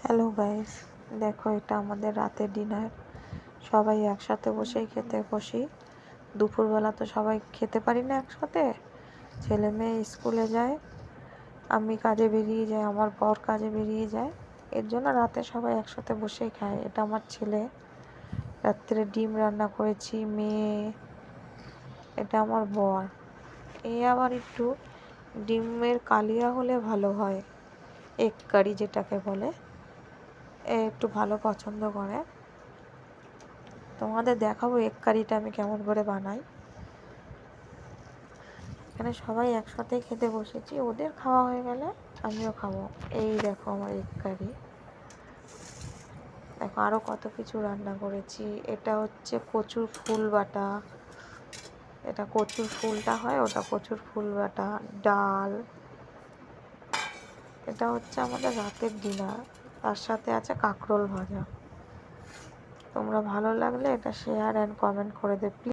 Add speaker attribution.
Speaker 1: Hello guys, দেখো এটা আমাদের রাতের ডিনার। সবাই একসাথে বসেই খেতে বসি। দুপুরবেলা তো সবাই খেতে পারি না একসাথে, ছেলে মেয়ে স্কুলে যায়, আমি কাজে বেরিয়ে যাই, আমার বর কাজে বেরিয়ে যায়। এর জন্য রাতে সবাই একসাথে বসেই খায়। এটা আমার ছেলে, রাত্রে ডিম রান্না করেছি। মেয়ে, এটা আমার বর। এ আবার একটু ডিমের কালিয়া হলে ভালো হয়, এগ কারি যেটাকে বলে, একটু ভালো পছন্দ করে। তোমাদের দেখাবো এগ কারিটা আমি কেমন করে বানাই। এখানে সবাই একসাথে খেতে বসেছি, ওদের খাওয়া হয়ে গেলে আমিও খাবো। এই দেখো আমার এগ কারি। দেখো আরও কত কিছু রান্না করেছি। এটা হচ্ছে কচুর ফুল বাটা, এটা কচুর ফুলটা হয়, ওটা কচুর ফুল বাটা, ডাল। এটা হচ্ছে আমাদের রাতের ডিনার। তার সাথে আছে কাঁকরোল ভাজা। তোমরা ভালো লাগলে এটা শেয়ার অ্যান্ড কমেন্ট করে দেবে।